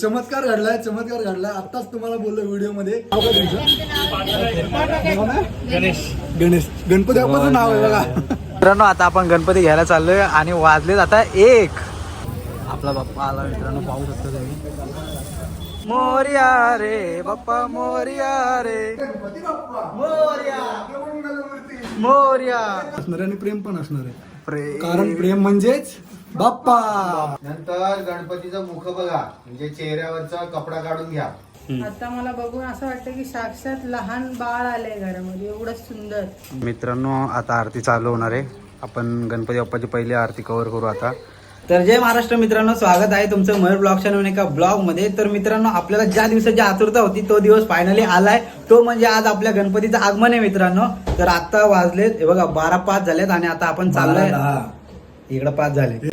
चमत्कार घडलाय आताच तुम्हाला बोललो व्हिडिओ मध्ये. गणेश गणपती बाप्पाचं नाव आहे बघा. मित्रांनो आता आपण गणपती घ्यायला चाललोय आणि वाजलेत आता 1. आपला बाप्पा आला मित्रांनो, पाहू शकता तुम्ही. मोरया रे बाप्पा मोरया रे मोरया. असणार आणि प्रेम पण असणार आहे, कारण प्रेम म्हणजेच बाप्पा. नंतर गणपतीचं मुख बघा, म्हणजे चेहऱ्यावरचा कपडा काढून घ्या. आता मला बघून असं वाटतं की साक्षात लहान बाळ आलंय घरामध्ये, एवढं सुंदर. मित्रांनो आता आरती चालू होणार आहे. आपण गणपती बाप्पाची पहिली आरती कव्हर करू आता. तर जय महाराष्ट्र मित्रांनो, स्वागत आहे तुमचं मयूर ब्लॉग चॅनल एका ब्लॉग मध्ये. तर मित्रांनो आपल्याला ज्या दिवसाची आतुरता होती तो दिवस फायनली आलाय, तो म्हणजे आज आपल्या गणपतीचं आगमन आहे मित्रांनो. तर आता वाजलेत हे बघा 12:05 झालेत आणि आता आपण चाललोय इकडे 5 झाले.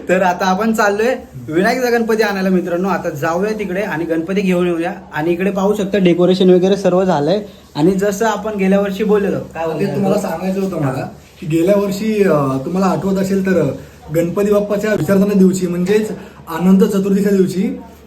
तर आता आपण चाललोय विनायकचा गणपती आणायला मित्रांनो. आता जाऊया तिकडे आणि गणपती घेऊन येऊया. आणि इकडे पाहू शकता डेकोरेशन वगैरे सर्व झालंय. आणि जसं आपण गेल्या वर्षी बोललेलो ते तुम्हाला सांगायचं होतं मला की गेल्या वर्षी तुम्हाला आठवत असेल तर गणपती बाप्पाच्या विसर्जना दिवशी म्हणजेच अनंत चतुर्थीच्या दिवशी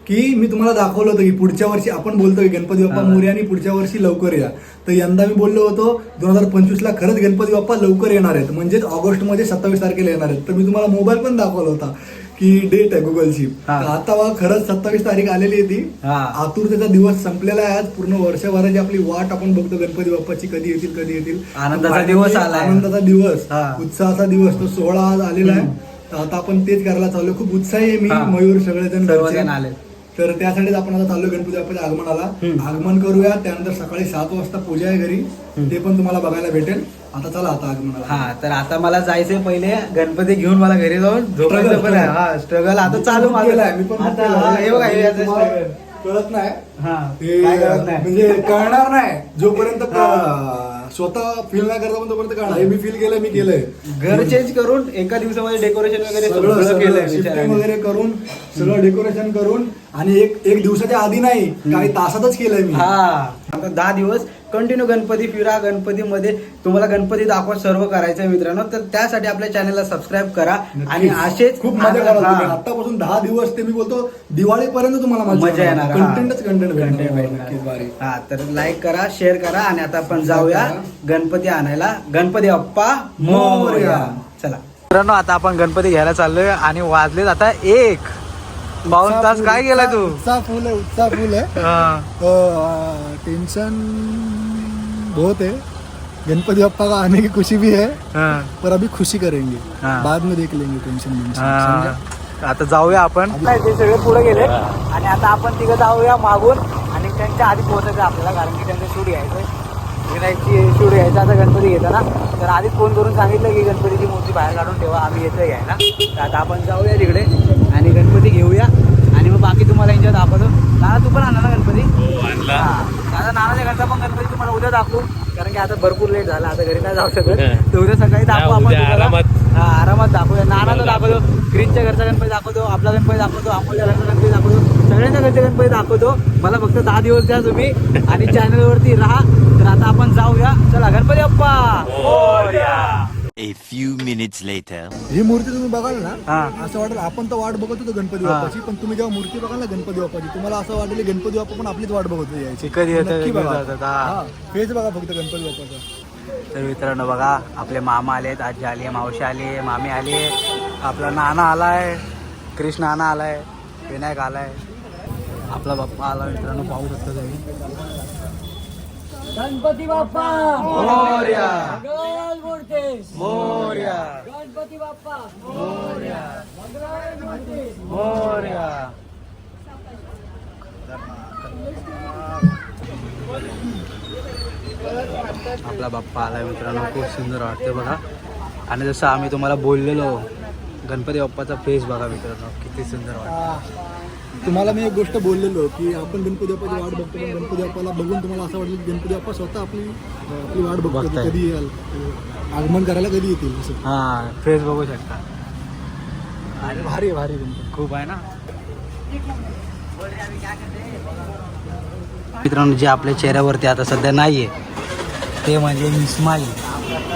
की मी तुम्हाला दाखवलं होतं की पुढच्या वर्षी आपण बोलतोय गणपती बाप्पा मोरया आणि पुढच्या वर्षी लवकर या. तर यंदा मी बोललो होतो 2025 ला खरंच गणपती बाप्पा लवकर येणार आहेत, म्हणजेच ऑगस्ट मध्ये 27 तारखेला येणार आहेत. तर मी तुम्हाला मोबाईल पण दाखवला होता की डेट आहे गुगलची. आता बघा खरंच 27 तारीख आलेली आहे ती. आतुरतेचा दिवस संपलेला आहे. आज पूर्ण वर्षभराची आपली वाट आपण बघतो गणपती बाप्पाची, कधी येतील. आनंदाचा दिवस आला, आनंदाचा दिवस, उत्साहाचा दिवस. तो 16 आज आलेला आहे. तर आता आपण तेच करायला चाललोय. खूप उत्साही आहे मी, मयूर, सगळेजण आले. तर त्यासाठीच आपण आता चाललोय गणपती बाप्पाच्या आगमनाला. आगमन करूया, त्यानंतर सकाळी 7 वाजता पूजा आहे घरी, ते पण तुम्हाला बघायला भेटेल. आता चला आता आगमनाला. हा तर आता मला जायचंय पहिले गणपती घेऊन मला घरी जाऊन झोपायचं पण आहे. स्ट्रगल आता चालू माझं. मी पण आता हे बघा हे याचं तुम्हाला struggle. कळत नाही, काय कळत नाही म्हणजे कळणार नाही जोपर्यंत स्वतः फील नाही करता पण तोपर्यंत कळणार. मी फील केलंय, मी केलंय. घर चेंज करून एका दिवसामध्ये डेकोरेशन वगैरे सगळं सगळं केलंय शिफ्टिंग वगैरे करून, सगळं डेकोरेशन करून, आणि एक दिवसाच्या आधी नाही, काही तासातच केलंय मी. हा आता 10 दिवस कंटिन्यू गणपती फिरा, गणपतीमध्ये तुम्हाला गणपती दाखवा, सर्व करायचंय मित्रांनो. तर त्यासाठी आपल्या चॅनलला सबस्क्राईब करा आणि असेच खूप मजा करा. आतापासून 10 दिवस ते मी बोलतो दिवाळीपर्यंत तुम्हाला मजा येणार. कंटेंट भेटणार. हा तर लाईक करा, शेअर करा आणि आता आपण जाऊया गणपती आणायला. गणपती बाप्पा मोरया. चला मित्रांनो आता आपण गणपती घ्यायला चाललोय आणि वाजलेत आता 1. 52 तास काय केलाय तू? उत्साह फुल है. टेंशन बहुत है. गणपति बप्पा का आने की खुशी भी है, पर अभी खुशी करेंगे, बाद में देख लेंगे टेंशन. आता जाऊया आपण. ते सगळे पुढे गेले आणि आता आपण तिघं जाऊया मागून आणि त्यांच्या आधी पोहोचायचं आपल्याला, कारण की त्यांचं शूट घ्यायचंय. विनायकची शूट घ्यायचं आता गणपती घेताना. तर आधीच फोन करून सांगितलं की गणपतीची मूर्ती बाहेर काढून ठेवा, आम्ही येतोय घ्यायला. तर आता आपण जाऊया तिकडे आणि गणपती घेऊया आणि मग बाकी तुम्हाला एन्जॉय दाखवतो. दादा तू पण आणला ना गणपती? दादा नानाच्या घरचा पण गणपती तुम्हाला उद्या दाखवू, कारण की आता भरपूर लेट झाला, आता घरी नाही जाऊ शकत. तर उद्या सकाळी दाखवू आपण आरामात दाखवूया. नानाचा दाखवतो, ग्रीनच्या घरचा गणपती दाखवतो, आपला गणपती दाखवतो, अमोलच्या घरचा गणपती दाखवतो, सगळ्यांच्या घरचे गणपती दाखवतो. मला फक्त 10 दिवस द्या तुम्ही आणि चॅनलवरती राहा. तर आता आपण जाऊया. चला Ganpati Bappa Morya. A few minutes later. ही मूर्ती तुम्ही बघाल ना, असं वाटेल आपण तर वाट बघत होतो गणपती बाप्पाची, पण तुम्ही जेव्हा मूर्ती बघाल ना गणपती बाप्पाची, तुम्हाला असं वाटेल गणपती बाप्पा पण आपलीच वाट बघत यायची. कधी नक्की बघा. फेस बघा फक्त गणपती बाप्पाचा. तर मित्रांनो बघा आपले मामा आलेत, आजी आली, मावशी आली, मामी आली, आपला नाना आलाय, कृष्ण नाना आलाय, विनायक आलाय, आपला बाप्पा आला मित्रांनो, पाहू शकता तुम्ही. गणपती बाप्पा मोरया मोरते मोरया गणपती बाप्पा मोरया मोरया. आपला बाप्पा आलाय मित्रांनो, खूप सुंदर वाटते बघा. आणि जसं आम्ही तुम्हाला बोललेलो गणपती बाप्पाचा फेस बघा मित्रांनो, किती सुंदर वाटतं. तुम्हाला मी एक गोष्ट बोललेलो की आपण गणपती बाप्पाची वाट बघतो, पण गणपती बाप्पाला बघून तुम्हाला असं वाटलं की गणपती बाप्पा स्वतः आपली वाट बघतो, कधी याल, आगमन करायला कधी येतील असं. हा फेस बघू शकता. आणि भारी गणपती खूप आहे ना मित्रांनो. जे आपल्या चेहऱ्यावरती आता सध्या नाहीये ते म्हणजे स्माईल.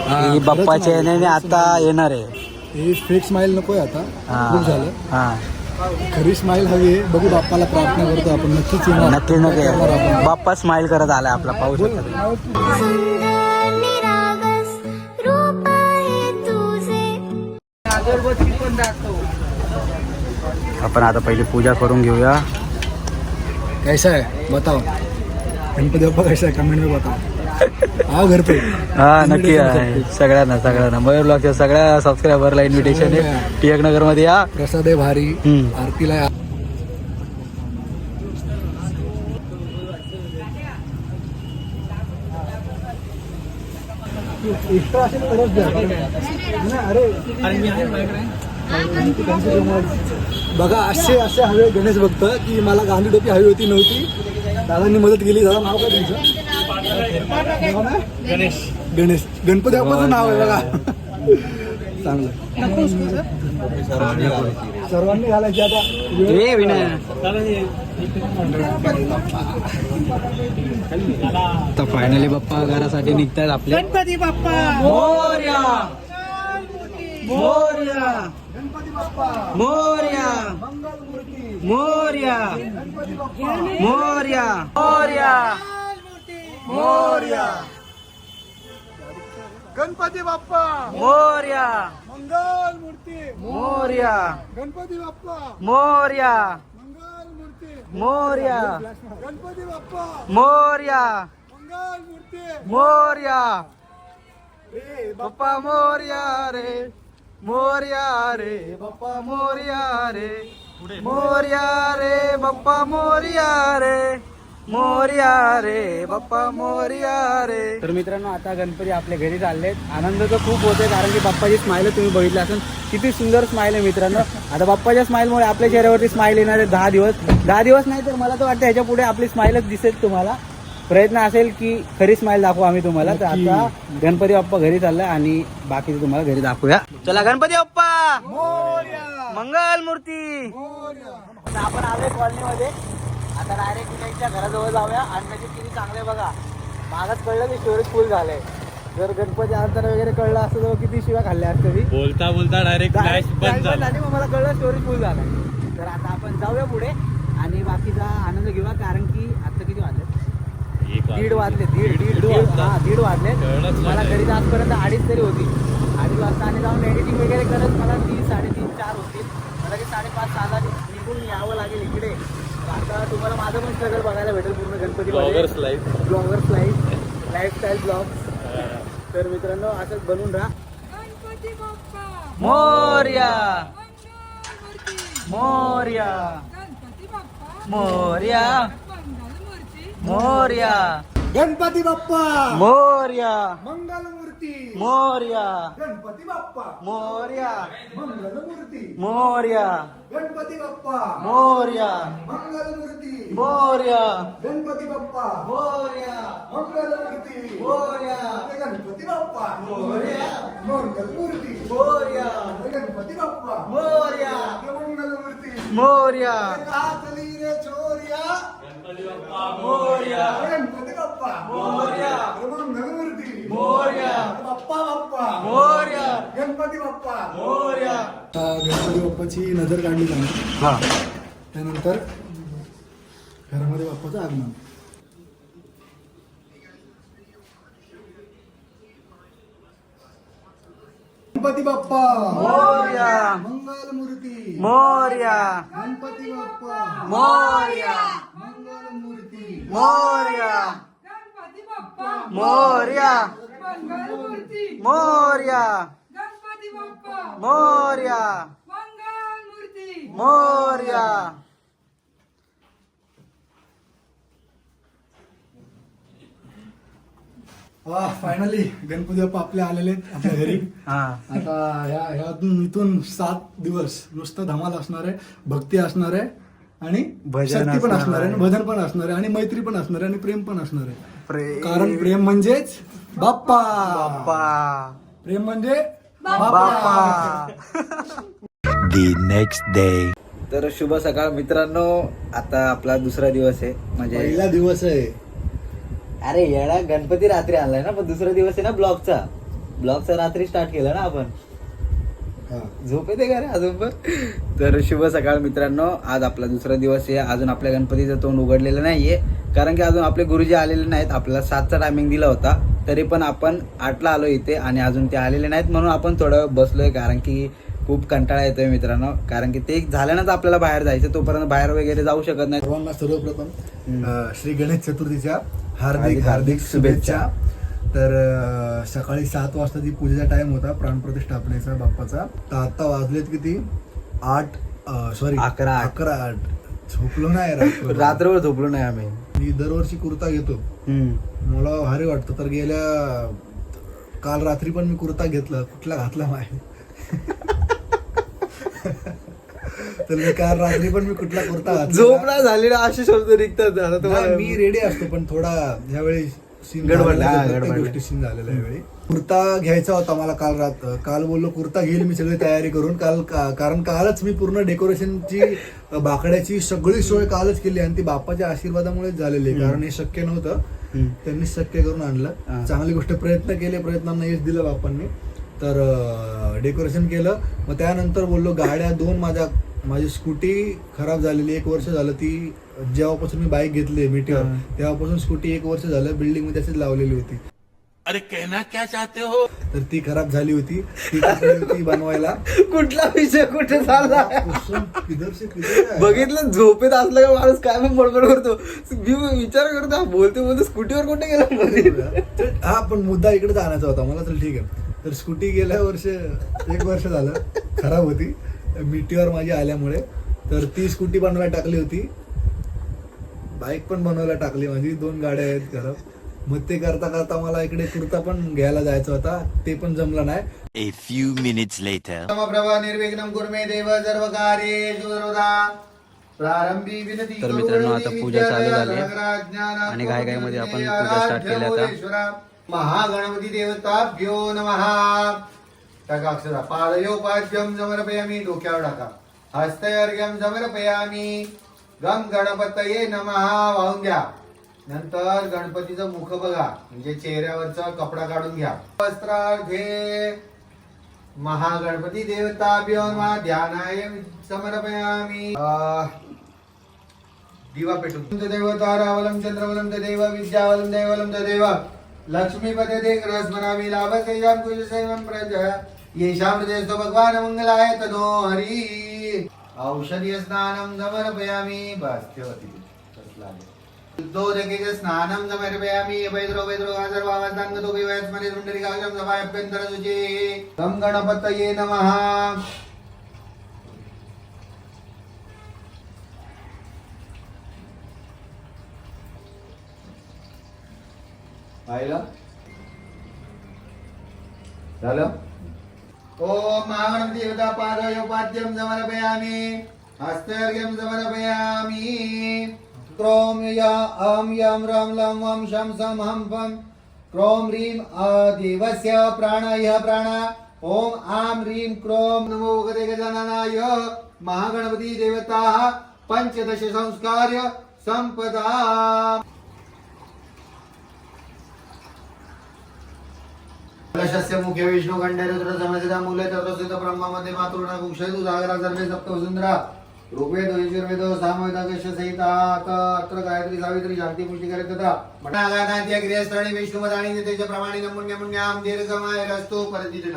ही बाप्पाच्या येण्याने आता येणार आहे. हे फेक स्माईल नकोय आता, खूप झालं. खरी स्माईल हवी आहे. बघू बाप्पाला प्रार्थना करतो आपण नक्कीच येणार. नक्की करणार नक्की आपण. बाप्पा स्माइल करत आलाय आपला पाहू शकता. अगरबत्ती पण दाखव. आपण आता पहिली पूजा करून घेऊया. कैसा है बताओ. गणपती बाप्पा कैसा है कमेंट में बताओ. आओ घर पे. हा नक्की आहे. सगळ्यांना मयूर ब्लॉगच्या सगळ्या सबस्क्रायबरला इन्व्हिटेशन आहे. टिळक नगर मध्ये या. प्रसाद आहे भारी. हम्म. आरतीला या. एक्स्ट्रा असेल तरच द्या. नाही, अरे बघा असे हवे गणेश भक्त की मला गांधी टोपी हवी होती नव्हती. दादांनी मदत केली. दादा नाव काय तुमचं? नाव ना? गणेश. गणपती बाप्पाचं नाव आहे बघा. चांगलं. सर्वांनी घालायचे आता. ए विनय तर फायनली बाप्पा घरासाठी निघतात आपले. गणपती बाप्पा मोरया मोरया गणपती बाप्पा मोरया मंगलमूर्ती. मोरया गणपती बाप्पा मोरया मोरया मोरया. गणपती बाप्पा मोरया मंगलमूर्ती. मोरया गणपती बाप्पा मोरया मंगलमूर्ती. मोरया गणपती बाप्पा मोरया मंगलमूर्ती. मोरया रे बाप्पा मोरया रे मोरया रे बाप्पा मोरया रे मोरया रे बाप्पा मोरया रे मोरया रे बाप्पा मोरया रे. तर मित्रांनो आता गणपती आपल्या घरी चाललेत. आनंद तर खूप होते कारण की बाप्पाची स्माईल तुम्ही बघितली असेल किती सुंदर स्माईल आहे मित्रांनो. आता बाप्पाच्या स्माईलमुळे आपल्या चेहऱ्यावरती स्माईल येणार आहे 10 दिवस. 10 दिवस नाही तर मला तर वाटतं ह्याच्या पुढे आपली स्माईलच दिसेल तुम्हाला. प्रयत्न असेल की खरी स्माईल दाखवू आम्ही तुम्हाला. तर आता गणपती बाप्पा घरी चाललाय आणि बाकीचं तुम्हाला घरी दाखवूया. चला गणपती बाप्पा मंगल मूर्ती. आता आपण आलोय कॉलनीमध्ये. आता डायरेक्ट त्यांच्या घराजवळ जाऊया. आणि त्याची किती चांगले बघा. मागच कळलं की स्टोरेज फुल झालंय. जर गणपती अंतर वगैरे कळलं असतं तर किती शिव्या खाल्ल्या असतं मी. बोलता बोलता डायरेक्ट फ्लॅश बंद झाला. झाली. मग मला कळलं स्टोरेज फुल झालाय. तर आता आपण जाऊया पुढे आणि बाकीचा आनंद घेऊया कारण की आता किती वाजले? 1:30 वाजले. दीड वाजले. मला घरी जातपर्यंत 2:30 तरी होती. 2:30 वाजता आणि जाऊन एडिटिंग वगैरे करत मला 3, 3:30, 4 होतील. मला की 5:30, 6ला निघून यावं लागेल इकडे. आता तुम्हाला माझं पण स्ट्रगल बघायला भेटेल पूर्ण Ganpati bloggers life. Bloggers life lifestyle blog. तर मित्रांनो असंच बनून राहा. गणपती बाप्पा मोरया मोरया गणपती बाप्पा मोरया मंगलमूर्ती. मोरया गणपती बाप्पा मोरया मंगलमूर्ती. मोरया गणपती बाप्पा मोरया मंगलमूर्ती. मोरया गणपती बाप्पा मोरया मंगलमूर्ती. मोरया गणपती बाप्पा मोरया मंगलमूर्ती. मोरया गणपती बाप्पा मोरया मंगलमूर्ती. मोरया गणपती बाप्पा मोरया मंगलमूर्ती. मोरया कातली रे चोरिया. मोरया गणपती बाप्पा मोरया मंगलमूर्ती. मोरया बाप्पा बाप्पा मोरया गणपती बाप्पा. मोरया. गणपती बाप्पाची नजर काढली जाणार. हा त्यानंतर घरामध्ये बाप्पाचं आगमन. गणपती बाप्पा मोरया मंगलमूर्ती. मोरया गणपती बाप्पा मोरया मंगलमूर्ती. मोरया गणपती बाप्पा मोरया मंगलमूर्ती. मोरया गणपती बाप्पा मोरया मंगलमूर्ती. मोरया. फायनली गणपती बाप्पा आपल्या आलेले आहेत आपल्या घरी. हा आता इथून 7 दिवस नुसतं धमाल असणार आहे. भक्ती असणार आहे आणि भजन शक्ती पण असणार असणार आहे आहे. भजन पण असणार आहे आणि मैत्री पण असणार आहे आणि प्रेम पण असणार आहे. प्रेम. कारण प्रेम म्हणजेच बाप्पा. बाप्पा प्रेम म्हणजे बाप्पा. The next day. तर शुभ सकाळ मित्रांनो. आता आपला दुसरा दिवस आहे म्हणजे पहिला दिवस आहे. अरे येडा गणपती रात्री आणलाय ना पण दुसरा दिवस आहे ना ब्लॉगचा रात्री स्टार्ट केला ना आपण. झोप येते का रे अजून पण? तर शुभ सकाळ मित्रांनो, आज आपला दुसरा दिवस आहे. अजून आपल्या गणपतीचं तोंड उघडलेलं नाहीये, कारण की अजून आपले गुरुजी आलेले नाहीत. आपल्याला 7चा टायमिंग दिला होता, तरी पण आपण 8ला आलो इथे आणि अजून ते आलेले नाहीत, म्हणून आपण थोडं बसलोय. कारण की खूप कंटाळा येतोय मित्रांनो, कारण की ते झाल्यानंच आपल्याला बाहेर जायचं, तोपर्यंत बाहेर वगैरे जाऊ शकत नाही. सर्वांना सर्वप्रथम श्री गणेश चतुर्थीच्या हार्दिक हार्दिक शुभेच्छा. तर सकाळी 7 वाजता जी पूजेचा टाइम होता प्राणप्रतिष्ठापनेचा बाप्पाचा, तर आता वाजलेत किती 8 सॉरी 11 झोपलो नाही रात्रभर झोपलो नाही आम्ही. मी दरवर्षी कुर्ता घेतो, मला भारी वाटतं. तर काल रात्री पण मी कुर्ता घेतला, कुठला घातला माहिती. तर मी काल रात्री पण मी कुठला कुर्ता घातला, झोप नाही झाली ना असे शब्द निघतात. आता तुम्हाला मी रेडी असतो, पण थोडा ह्यावेळी सीन गोष्टी सीन झालेला यावेळी. कुर्ता घ्यायचा होता मला काल बोललो कुर्ता घेईल मी सगळी तयारी करून कारण कालच मी पूर्ण डेकोरेशनची बाकड्याची सगळी सोय कालच केली आणि ती बाप्पाच्या आशीर्वादामुळेच झालेली आहे. कारण हे शक्य नव्हतं, त्यांनी शक्य करून आणलं. चांगली गोष्ट, प्रयत्न केले, प्रयत्नांना यश दिलं बाप्पांनी. तर डेकोरेशन केलं. मग त्यानंतर बोललो गाड्या 2 माझी स्कूटी खराब झालेली 1 वर्ष झालं. ती जेव्हापासून मी बाईक घेतली मीटियर, तेव्हापासून स्कूटी 1 वर्ष झालं बिल्डिंग मध्ये अशीच लावलेली होती. अरे कहना क्या चाहते हो? तर ती खराब झाली होती, ती टाकली होती बनवायला. कुठला विषय कुठे चालला किधर से किधर बघितलं, झोपेत असलं का माणूस काय पण बडबड करतो. मी विचार करतो बोलते स्कूटीवर कुठे गेला. हा, पण मुद्दा इकडे आणायचा होता मला. तर ठीक आहे. तर स्कूटी गेल्या 1 वर्ष झालं खराब होती मिटीवर माझी आल्यामुळे. तर ती स्कूटी बनवायला टाकली होती, बाईक पण बनवायला टाकली माझी. 2 गाड्या आहेत खराब. मग ते करता करता मला इकडे कुर्ता पण घ्यायला जायचा होता, ते पण जमलं नाही. A few minutes later. प्रभा निर्विघ्नं कुर्मे देव सर्व कार्येषु सर्वदा. प्रारंभी विनती तर मित्रांनो, आता पूजा चालू झाली आणि घाईघाईमध्ये आपण पूजा स्टार्ट केली आता. महागणपती देवताभ्यो नमः. टाका अक्षरा. पादयोपाद्यं समर्पयामि, डोक्यावर टाका. हस्तयोर्घ्यं समर्पयामि. गम गणपतये नमः वाहून द्या. नंतर गणपतीचं मुख बघा, म्हणजे चेहऱ्यावरचा कपडा काढून घ्या. वस्त्रार्धे महागणपती देवताभ्यो नमः. ध्यानाय समर्पयामि. दिवा पेटून देवता रावलं चंद्रवलं देव विद्यावलं देवलं देव लक्ष्मीपते दे ग्रहस्मरामि लाभसेयं कुशसेवं प्रजया येषां हृदयस्थो भगवान् मंगलाय तनो हरि. औषधीय स्नानं समर्पयामि. बस ठेवती दोदकेच स्नानं समर्पयामि. वैद्रो सर्वावस्थान् गतो विवस्मरे सुंदरिकाक्षं सभाभ्यन्तरशुचे. गं गणपतये नमः. पाहिलं झालं. ओम महागणपती देवता पादयोपाद्यं समर्पयामि. हस्तयोर्घ्यं समर्पयामि. क्रोम या अम यम रम लम वम शम सम हम पम. क्रोम ह्रीम देवस्य प्राणाय प्राणा. ओम आम ह्रीम क्रोम नमो भगवते गजाननाय. महागणपती देवता 15 संस्कार्य संपदा. कलशस्य मुखे विष्णू खंडे रुद्र समसिता मूले तत्वसित ब्रह्मामध्ये मातृणा कुक्षयतु सागरा सर्वे सप्त वसुंधरा. ऋग्वेद यजुर्वेद सामवेद कश्य सहिता अत्र गायत्री सावित्री शांती पुष्टी करे तथा मनागानाद्य गृहस्थानी विष्णुमदानी तेज प्रमाणे नमुन्य मुन्याम दीर्घमाय रस्तो परदिन.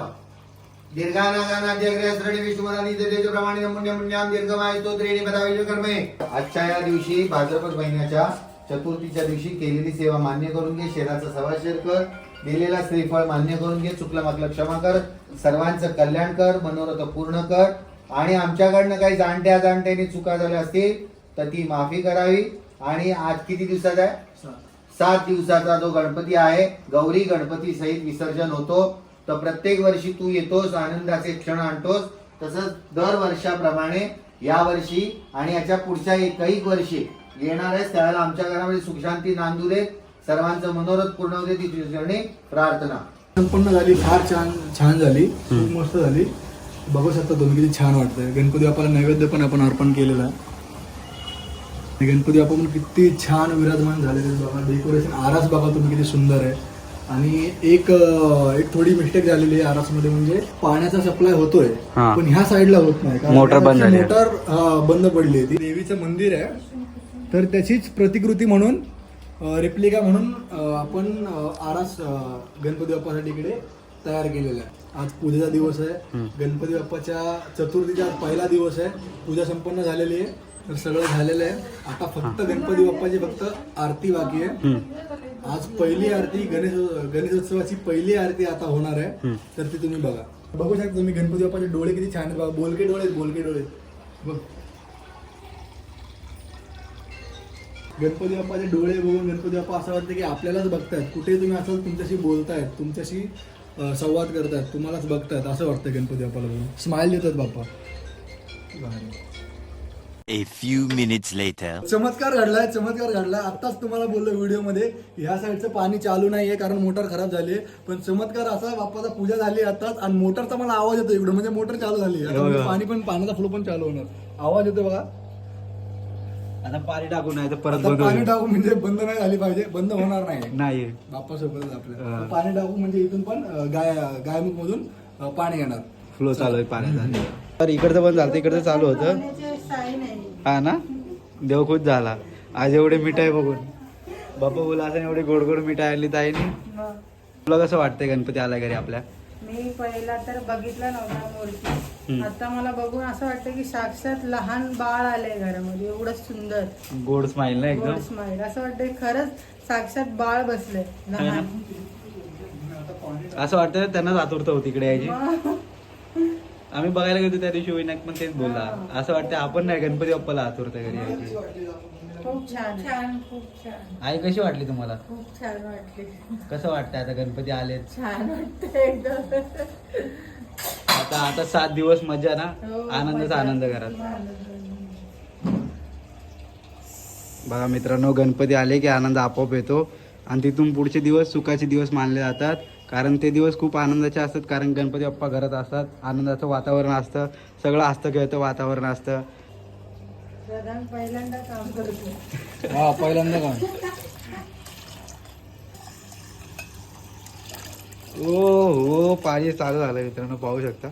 दीर्घानागानाद्य गृहस्थानी विष्णुमदानी तेज प्रमाणे नमुन्य मुन्याम दीर्घमाय स्तोत्रेणी पदाविज कर्मे. आजच्या या दिवशी भाद्रपद महिन्याच्या चतुर्थीच्या दिवशी केलेली सेवा मान्य करून घे. शेराचा सवाशेर कर. दिलेला श्रीफळ मान्य करून घे. चुकलं मागलं क्षमा कर. सर्वांचं कल्याण कर, मनोरथ पूर्ण कर. आणि आमच्याकडनं काही जाणत्याने चुका झाल्या असतील तर ती माफी करावी. आणि आज किती दिवसाचा आहे? 7 दिवसाचा जो गणपती आहे, गौरी गणपती सहित विसर्जन होतो. तर प्रत्येक वर्षी तू येतोस, आनंदाचे क्षण आणतोस. तसंच दर वर्षाप्रमाणे या वर्षी आणि याच्या पुढच्या एकही वर्षी येणार आहेस, त्यावेळेला आमच्या घरामध्ये सुखशांती नांदू दे. सर्वांचं मनोरथ पूर्ण होते ती तुझ्याकडे प्रार्थना. संपन्न झाली, फार छान झाली, खूप मस्त झाली. बघू शकता तुम्ही किती छान वाटतंय. गणपती बाप्पाला नैवेद्य पण आपण अर्पण केलेला आहे. गणपती बाप्पा पण किती छान विराजमान झालेले बघा. डेकोरेशन आरास बघा तुम्ही किती सुंदर आहे. आणि एक थोडी मिस्टेक झालेली आहे आरासमध्ये, म्हणजे पाण्याचा सप्लाय होतोय हा. पण ह्या साईडला होत नाही कारण मोटर बंद झाली आहे. मोटर बंद पडली आहे. ती देवीचं मंदिर आहे, तर त्याचीच प्रतिकृती म्हणून रेप्लिका म्हणून आपण आरास गणपती बाप्पासाठी इकडे तयार केलेला आहे. आज पूजेचा दिवस आहे, गणपती बाप्पाच्या चतुर्थीचा आज पहिला दिवस आहे. पूजा संपन्न झालेली आहे, तर सगळं झालेलं आहे. आता फक्त गणपती बाप्पाची फक्त आरती बाकी आहे. आज पहिली आरती गणेशोत्सवाची पहिली आरती आता होणार आहे, तर ती तुम्ही बघा. बघू शकता तुम्ही गणपती बाप्पाचे डोळे किती छान आहेत बघा. बोलके डोळे आहेत, बोलके डोळे बघ. गणपती बाप्पाचे डोळे बघून गणपती बाप्पा असं वाटतं की आपल्यालाच बघतायत. कुठेही तुम्ही असाल तुमच्याशी बोलतायत, तुमच्याशी संवाद करतायत, तुम्हालाच बघतायत असं वाटतं गणपती बाप्पाला बघून. स्माइल देतात बाप्पा. A few minutes later. चमत्कार घडलाय. आताच तुम्हाला बोललो व्हिडिओमध्ये, ह्या साईडचं पाणी चालू नाहीये कारण मोटर खराब झाली आहे. पण चमत्कार असा, बाप्पाचा पूजा झाली आताच आणि मोटरचा मला आवाज येतो इकडं, म्हणजे मोटर चालू झाली. पाणी पण, पाण्याचा फ्लो पण चालू होणार. आवाज येतो बघा. आता पाणी टाकू नाही तर परत आता पाणी टाकू म्हणजे बंद नाही झाली पाहिजे, बंद होणार नाही. नाही बाप्पा सोबतच आपल्या पाणी टाकू म्हणजे इथून पण गायमुख मधून पाणी येणार. फ्लो चालू आहे पाण्याचा. तर इकडचं पण झालं, इकडचं चालू होतं. साईन आहे. हा ना, देव खुश झाला आज एवढे मिठाई बघून. बाप्पा बोला असं एवढी गोड गोड मिठाई आणली ताईने. मग तुला कसं वाटतंय गणपती आला घरी आपल्या? मी पहिला तर बघितला नव्हता मूर्ती, आता मला बघून असं वाटतं की साक्षात लहान बाळ आलंय घरामध्ये. एवढं सुंदर गोड स्माइल ना गोड एकदम. स्माईल. असं वाटतंय खरंच साक्षात बाळ बसलंय लहान. असं वाटतं त्यांनाच आतुरता होती इकडे यायची. मग आम्ही बघायला गेलो त्या दिवशी विनायक पण तेच बोलला, असं वाटतं आपण नाही गणपती बाप्पाला आतुरता घरी यायची. खूप छान छान, खूप छान. आई कशी वाटली तुम्हाला? खूप छान वाटले. कसं वाटतं आता गणपती आलेत? छान वाटतंय एकदम. आता 7 दिवस मजा ना, हो, आनंदच मजा. आनंद घरात. बघा मित्रांनो, गणपती आले की आनंद आपोआप येतो आणि तिथून पुढचे दिवस सुखाचे दिवस मानले जातात. कारण ते दिवस खूप आनंदाचे असतात, कारण गणपती बाप्पा घरात असतात, आनंदाचं वातावरण असतं, सगळं हस्तखेळतं वातावरण असतं. प्रधान पहिल्यांदा काम करतो. हा, पहिल्यांदा काम. हो पाणी चालू झालं मित्रांनो, पाहू शकता.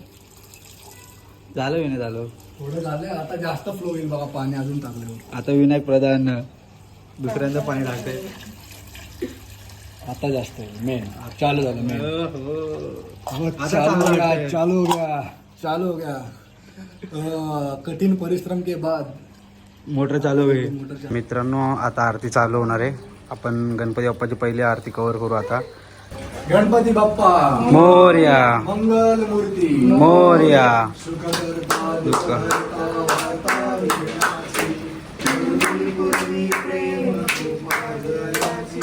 झालं विनय झालं. थोडं झालंय, आता जास्त फ्लो होईल बघा पाणी अजून टाकल्यावर. आता विनायक प्रधान दुसऱ्यांदा पाणी टाकतंय. आता जास्त मेन चालू झालं मेन. आता चालू हो गया. कठीण परिश्रम के बाद मोटर चालू होईल. मोटर मित्रांनो, आता आरती चालू होणार आहे. आपण गणपती बाप्पाची पहिली आरती कव्हर करू आता. गणपती बाप्पा मोरया, मंगल मूर्ती मोरया. सुखकर्ता दुःख. दुःखहर्ता विघ्नाची, पूर्वी प्रेम कृपाजयाची,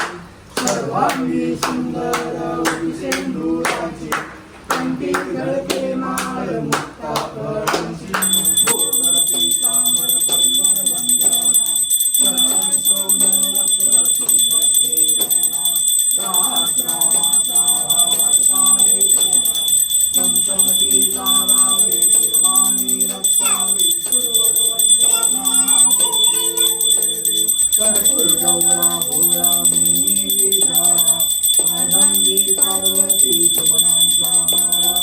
सर्वांगी सुंदर सिंधुराची, कंठी गळते माळ मुक्ता फळांची, गोधर पीतांबर परिवार वंदना, चरण शोण वक्र चुंबके गणना, गात्रा माता वटकारे पूर्णा, पंचवटी चालावे निर्माणी रक्षावे सुरवर वंदना देवी, कर्पूर गौरा भोळा मिनी विजारा, आनंदी पार्वती सुमनांचा माळा,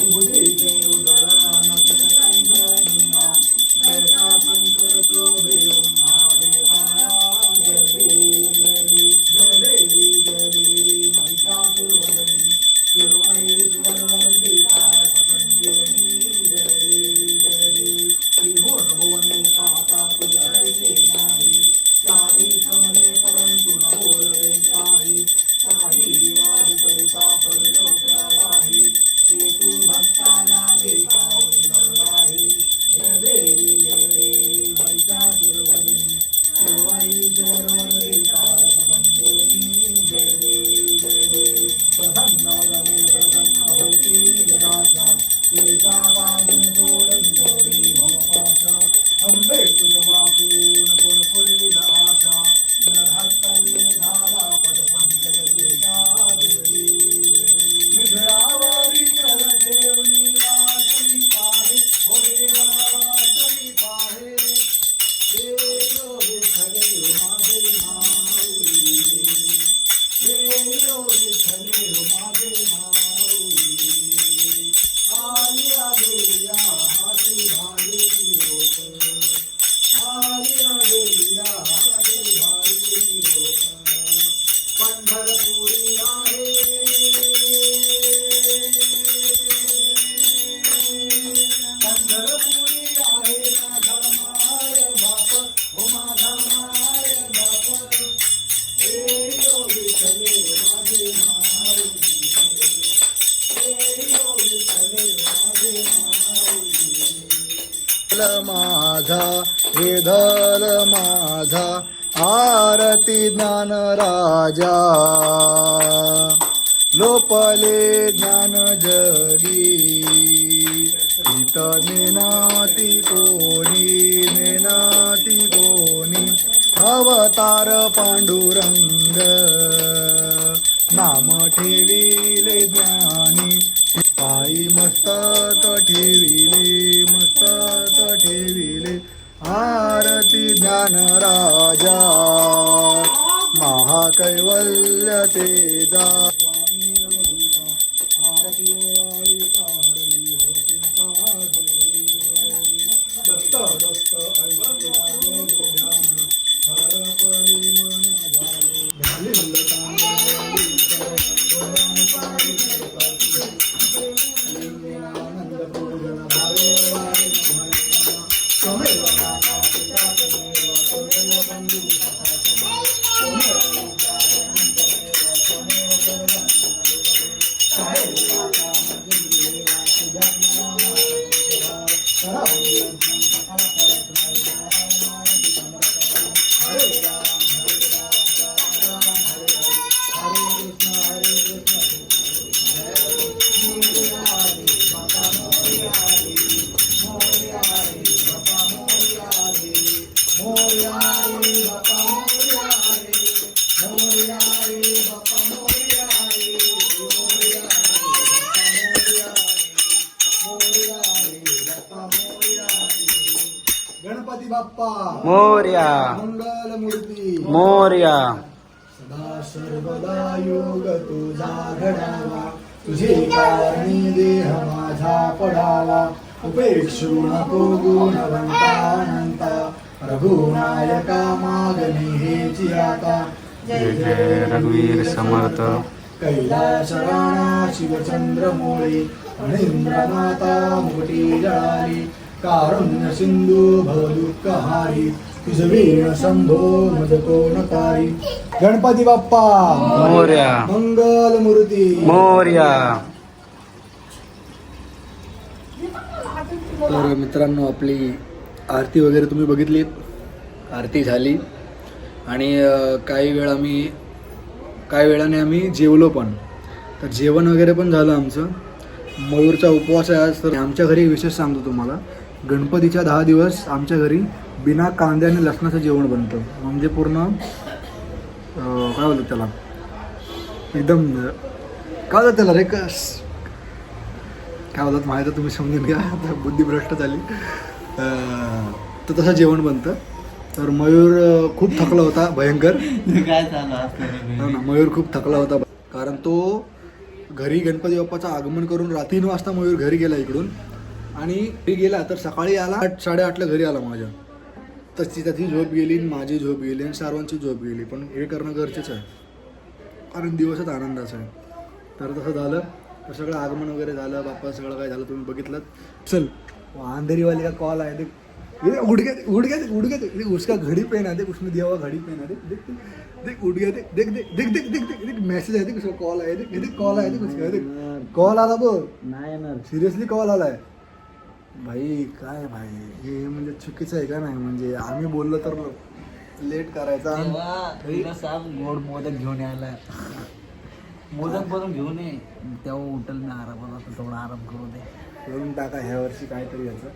उभे उदळा नगर कैंगनिया, जयता शंकर शोभे उम्हाविहारा, जय देवी जय देवी जय देवी जय देवी महिषासुरवदनी, सुरवरी सुवरवरदी तारक संजीवनी, जय देवी जय देवी त्रिभुवन भुवनी पाहता तुझ ऐसे नाही, चारी समने पर माझा विठ्ठल माझा आरती ज्ञान राजा लोपले ज्ञान जगी इथ नेनाती कोणी अवतार पांडुरंग नाम ठेविले ज्ञानी पायी मस्तक ठेविले आरती ज्ञान राजा महाकैवल्य तेजा आरती ओवाळी तारली हो चिंता दत्त दत्त ऐकल्या ध्यान हरपली मन झाले आनंद पूजन भावे वारे स्वमेव माता पिता स्वमेव बंधू गणपती बाप्पा मोरया मंगल मूर्ती मोरया सदा सर्वदा योग तुझा घडावा तुझे कारणी देह माझा पडावा उपेक्षू नको गुणवंता अनंता रघुनायका मागणी हेची आता जय जय रघुवीर समर्थ कैलास राणा शिवचंद्र मोळी अणिंद्र माता मुकुटी जळाली कारुण्य सिंधू भवदुःखहारी तुझवीण शंभो मजतो नकारी गणपती बाप्पा मोरया मंगल मूर्ती मोरया. तर मित्रांनो आपली आरती वगैरे तुम्ही बघितली आरती झाली आणि काही वेळाने आम्ही जेवलो पण तर जेवण वगैरे पण झालं आमचं. मयूरचा उपवास आहे आज तर आमच्या घरी विशेष सांगतो तुम्हाला गणपतीच्या 10 दिवस आमच्या घरी बिना कांद्या आणि लसणाचं जेवण बनतं म्हणजे पूर्ण काय बोलतात त्याला एकदम काय बोलतात त्याला रे काय बोलतात माहिती तुम्ही समजून घ्या आता बुद्धिभ्रष्ट झाली तर तसं जेवण बनतं. तर मयूर खूप थकला होता भयंकर काय झालं हो ना मयूर खूप थकला होता कारण तो घरी गणपती बाप्पाचं आगमन करून 3 वाजता मयूर घरी गेला इकडून आणि घरी गेला तर सकाळी आला 8-8:30ला घरी आला माझ्या. तर त्याची झोप गेली माझी झोप गेली आणि सर्वांची झोप गेली पण हे करणं गरजेचं आहे कारण दिवसच आनंदाचा आहे. तर तसं झालं तर सगळं आगमन वगैरे झालं बाप्पा सगळं काय झालं तुम्ही बघितलं. चल अंधेरीवाली का कॉल आहे देख उठ गया उसका घड़ी पहना दे उसने दिया हुआ घड़ी पहना दे देख देख उठ गया देख देख देख देख देख देख देख मैसेज आहे देख उसका कॉल आहे देख देख कॉल आहे देख उसका देख कॉल आला बघ नाही येणार सिरियसली कॉल आलाय भाई काय भाई हे म्हणजे चुकीचं आहे का नाही म्हणजे आम्ही बोललो तर लेट करायचा तुला सांग गोड मोदक घेऊन यायला मोदक बनवून घेऊन ये तेव्हा उठल मी आरामात थोडा आराम करू दे करून टाका ह्या वर्षी काहीतरी याचं